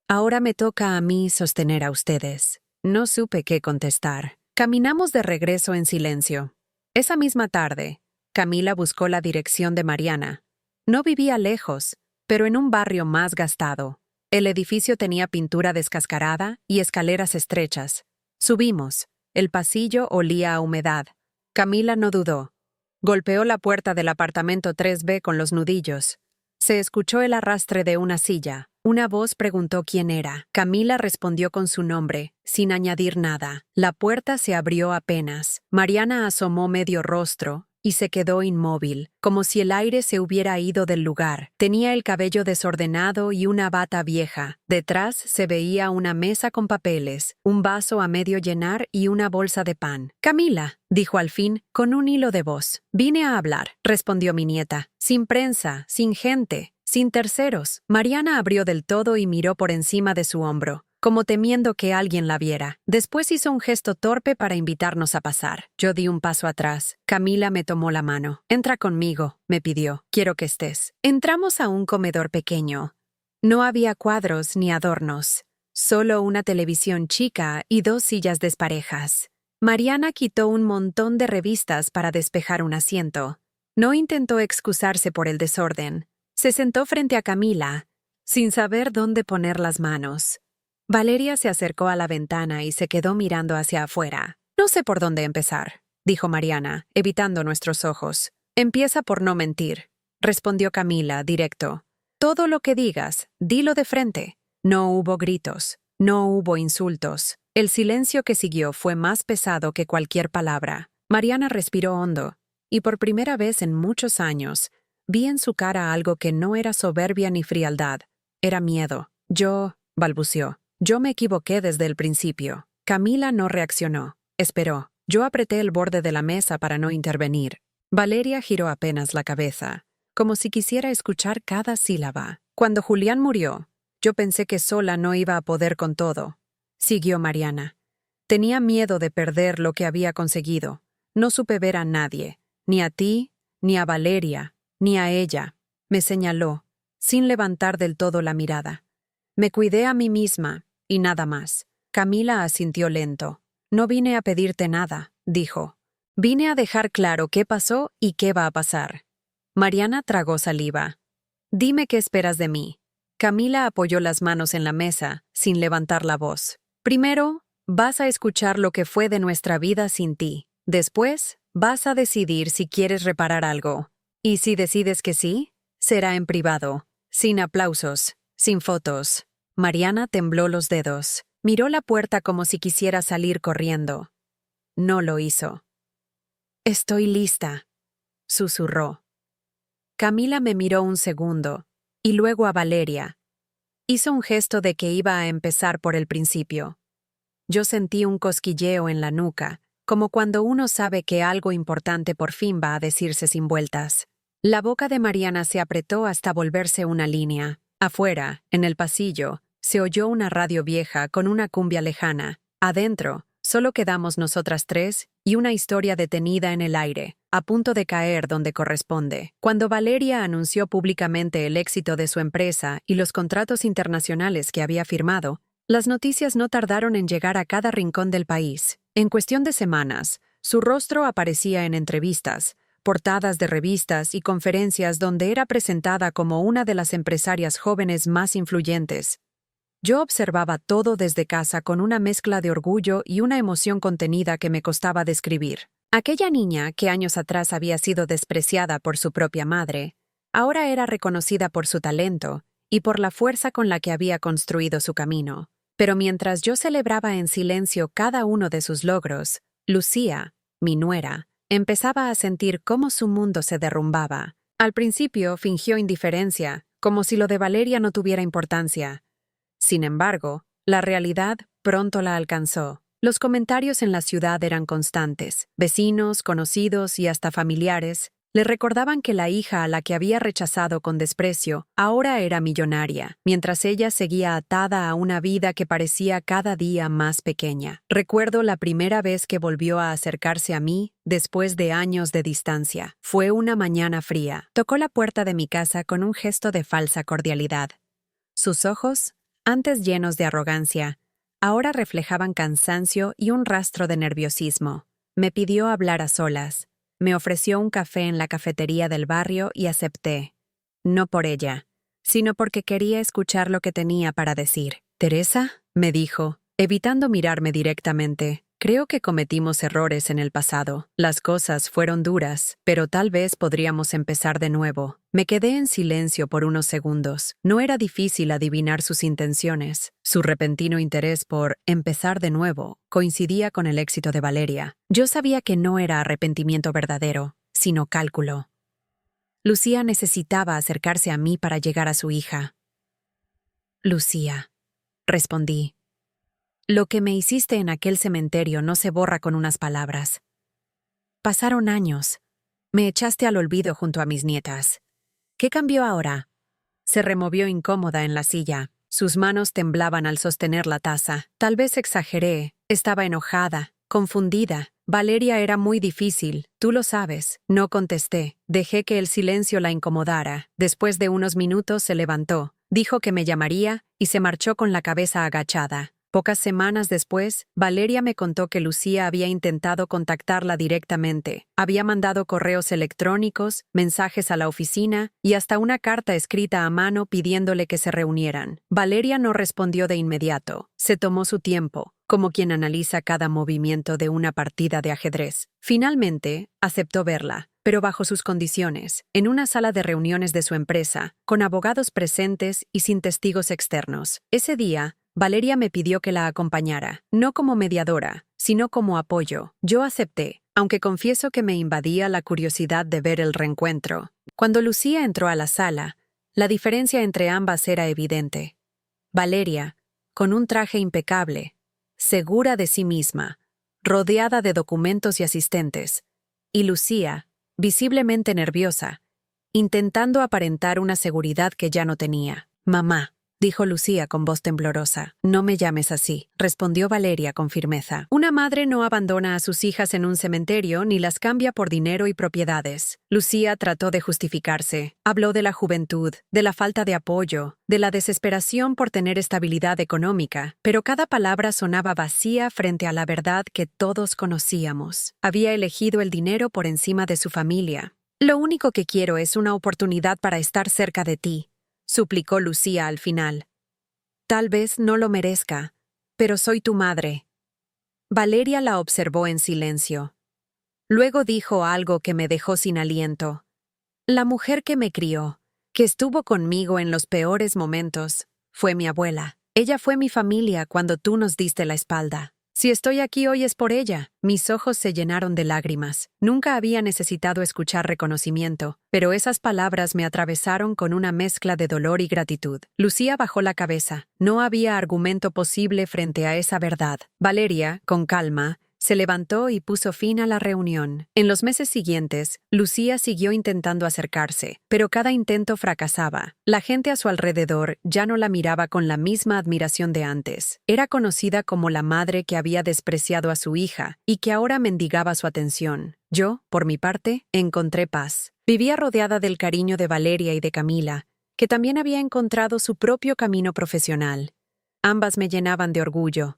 Ahora me toca a mí sostener a ustedes. No supe qué contestar. Caminamos de regreso en silencio. Esa misma tarde, Camila buscó la dirección de Mariana. No vivía lejos, pero en un barrio más gastado. El edificio tenía pintura descascarada y escaleras estrechas. Subimos. El pasillo olía a humedad. Camila no dudó. Golpeó la puerta del apartamento 3B con los nudillos. Se escuchó el arrastre de una silla. Una voz preguntó quién era. Camila respondió con su nombre, sin añadir nada. La puerta se abrió apenas. Mariana asomó medio rostro y se quedó inmóvil, como si el aire se hubiera ido del lugar. Tenía el cabello desordenado y una bata vieja. Detrás se veía una mesa con papeles, un vaso a medio llenar y una bolsa de pan. «Camila», dijo al fin, con un hilo de voz. «Vine a hablar», respondió mi nieta. «Sin prensa, sin gente, sin terceros. Mariana abrió del todo y miró por encima de su hombro, como temiendo que alguien la viera. Después hizo un gesto torpe para invitarnos a pasar. Yo di un paso atrás. Camila me tomó la mano. «Entra conmigo», me pidió. «Quiero que estés». Entramos a un comedor pequeño. No había cuadros ni adornos, solo una televisión chica y 2 sillas desparejas. Mariana quitó un montón de revistas para despejar un asiento. No intentó excusarse por el desorden. Se sentó frente a Camila, sin saber dónde poner las manos. Valeria se acercó a la ventana y se quedó mirando hacia afuera. «No sé por dónde empezar», dijo Mariana, evitando nuestros ojos. «Empieza por no mentir», respondió Camila, directo. «Todo lo que digas, dilo de frente». No hubo gritos, no hubo insultos. El silencio que siguió fue más pesado que cualquier palabra. Mariana respiró hondo, y por primera vez en muchos años, vi en su cara algo que no era soberbia ni frialdad. Era miedo. Balbuceó. «Yo me equivoqué desde el principio». Camila no reaccionó. Esperó. Yo apreté el borde de la mesa para no intervenir. Valeria giró apenas la cabeza, como si quisiera escuchar cada sílaba. «Cuando Julián murió, yo pensé que sola no iba a poder con todo», siguió Mariana. «Tenía miedo de perder lo que había conseguido. No supe ver a nadie, ni a ti, ni a Valeria, ni a ella». Me señaló, sin levantar del todo la mirada. «Me cuidé a mí misma, y nada más». Camila asintió lento. «No vine a pedirte nada», dijo. «Vine a dejar claro qué pasó y qué va a pasar». Mariana tragó saliva. «Dime qué esperas de mí». Camila apoyó las manos en la mesa, sin levantar la voz. «Primero, vas a escuchar lo que fue de nuestra vida sin ti. Después, vas a decidir si quieres reparar algo. Y si decides que sí, será en privado, sin aplausos, sin fotos». Mariana tembló los dedos. Miró la puerta como si quisiera salir corriendo. No lo hizo. «Estoy lista», susurró. Camila me miró un segundo, y luego a Valeria. Hizo un gesto de que iba a empezar por el principio. Yo sentí un cosquilleo en la nuca, como cuando uno sabe que algo importante por fin va a decirse sin vueltas. La boca de Mariana se apretó hasta volverse una línea. Afuera, en el pasillo, se oyó una radio vieja con una cumbia lejana. Adentro, solo quedamos nosotras 3 y una historia detenida en el aire, a punto de caer donde corresponde. Cuando Valeria anunció públicamente el éxito de su empresa y los contratos internacionales que había firmado, las noticias no tardaron en llegar a cada rincón del país. En cuestión de semanas, su rostro aparecía en entrevistas, portadas de revistas y conferencias donde era presentada como una de las empresarias jóvenes más influyentes. Yo observaba todo desde casa con una mezcla de orgullo y una emoción contenida que me costaba describir. Aquella niña, que años atrás había sido despreciada por su propia madre, ahora era reconocida por su talento y por la fuerza con la que había construido su camino. Pero mientras yo celebraba en silencio cada uno de sus logros, Lucía, mi nuera, empezaba a sentir cómo su mundo se derrumbaba. Al principio fingió indiferencia, como si lo de Valeria no tuviera importancia. Sin embargo, la realidad pronto la alcanzó. Los comentarios en la ciudad eran constantes. Vecinos, conocidos y hasta familiares le recordaban que la hija a la que había rechazado con desprecio ahora era millonaria, mientras ella seguía atada a una vida que parecía cada día más pequeña. Recuerdo la primera vez que volvió a acercarse a mí después de años de distancia. Fue una mañana fría. Tocó la puerta de mi casa con un gesto de falsa cordialidad. Sus ojos, antes llenos de arrogancia, ahora reflejaban cansancio y un rastro de nerviosismo. Me pidió hablar a solas. Me ofreció un café en la cafetería del barrio y acepté. No por ella, sino porque quería escuchar lo que tenía para decir. «Teresa», me dijo, evitando mirarme directamente, «creo que cometimos errores en el pasado. Las cosas fueron duras, pero tal vez podríamos empezar de nuevo». Me quedé en silencio por unos segundos. No era difícil adivinar sus intenciones. Su repentino interés por empezar de nuevo coincidía con el éxito de Valeria. Yo sabía que no era arrepentimiento verdadero, sino cálculo. Lucía necesitaba acercarse a mí para llegar a su hija. «Lucía», respondí. «Lo que me hiciste en aquel cementerio no se borra con unas palabras. Pasaron años. Me echaste al olvido junto a mis nietas. ¿Qué cambió ahora?» Se removió incómoda en la silla. Sus manos temblaban al sostener la taza. Tal vez exageré. Estaba enojada, confundida. Valeria era muy difícil, tú lo sabes. No contesté. Dejé que el silencio la incomodara. Después de unos minutos se levantó. Dijo que me llamaría y se marchó con la cabeza agachada. Pocas semanas después, Valeria me contó que Lucía había intentado contactarla directamente. Había mandado correos electrónicos, mensajes a la oficina y hasta una carta escrita a mano pidiéndole que se reunieran. Valeria no respondió de inmediato. Se tomó su tiempo, como quien analiza cada movimiento de una partida de ajedrez. Finalmente, aceptó verla, pero bajo sus condiciones, en una sala de reuniones de su empresa, con abogados presentes y sin testigos externos. Ese día, Valeria me pidió que la acompañara, no como mediadora, sino como apoyo. Yo acepté, aunque confieso que me invadía la curiosidad de ver el reencuentro. Cuando Lucía entró a la sala, la diferencia entre ambas era evidente. Valeria, con un traje impecable, segura de sí misma, rodeada de documentos y asistentes, y Lucía, visiblemente nerviosa, intentando aparentar una seguridad que ya no tenía. «Mamá», dijo Lucía con voz temblorosa. «No me llames así», respondió Valeria con firmeza. Una madre no abandona a sus hijas en un cementerio ni las cambia por dinero y propiedades. Lucía trató de justificarse. Habló de la juventud, de la falta de apoyo, de la desesperación por tener estabilidad económica, pero cada palabra sonaba vacía frente a la verdad que todos conocíamos. Había elegido el dinero por encima de su familia. «Lo único que quiero es una oportunidad para estar cerca de ti», suplicó Lucía al final. «Tal vez no lo merezca, pero soy tu madre». Valeria la observó en silencio. Luego dijo algo que me dejó sin aliento. «La mujer que me crió, que estuvo conmigo en los peores momentos, fue mi abuela. Ella fue mi familia cuando tú nos diste la espalda. Si estoy aquí hoy es por ella». Mis ojos se llenaron de lágrimas. Nunca había necesitado escuchar reconocimiento, pero esas palabras me atravesaron con una mezcla de dolor y gratitud. Lucía bajó la cabeza. No había argumento posible frente a esa verdad. Valeria, con calma, se levantó y puso fin a la reunión. En los meses siguientes, Lucía siguió intentando acercarse, pero cada intento fracasaba. La gente a su alrededor ya no la miraba con la misma admiración de antes. Era conocida como la madre que había despreciado a su hija y que ahora mendigaba su atención. Yo, por mi parte, encontré paz. Vivía rodeada del cariño de Valeria y de Camila, que también había encontrado su propio camino profesional. Ambas me llenaban de orgullo.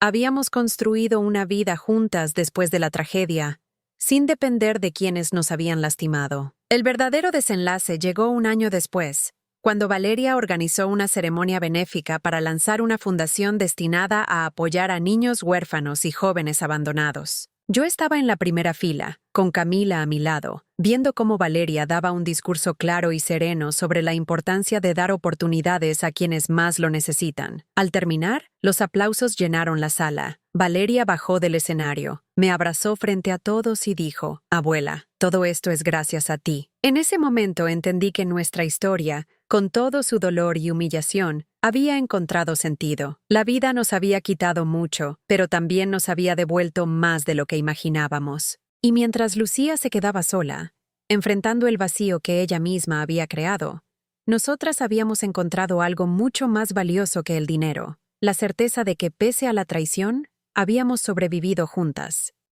Habíamos construido una vida juntas después de la tragedia, sin depender de quienes nos habían lastimado. El verdadero desenlace llegó un año después, cuando Valeria organizó una ceremonia benéfica para lanzar una fundación destinada a apoyar a niños huérfanos y jóvenes abandonados. Yo estaba en la primera fila, con Camila a mi lado, viendo cómo Valeria daba un discurso claro y sereno sobre la importancia de dar oportunidades a quienes más lo necesitan. Al terminar, los aplausos llenaron la sala. Valeria bajó del escenario, me abrazó frente a todos y dijo: «Abuela, todo esto es gracias a ti». En ese momento entendí que nuestra historia, con todo su dolor y humillación, había encontrado sentido. La vida nos había quitado mucho, pero también nos había devuelto más de lo que imaginábamos. Y mientras Lucía se quedaba sola, enfrentando el vacío que ella misma había creado, nosotras habíamos encontrado algo mucho más valioso que el dinero: la certeza de que, pese a la traición, habíamos sobrevivido juntas.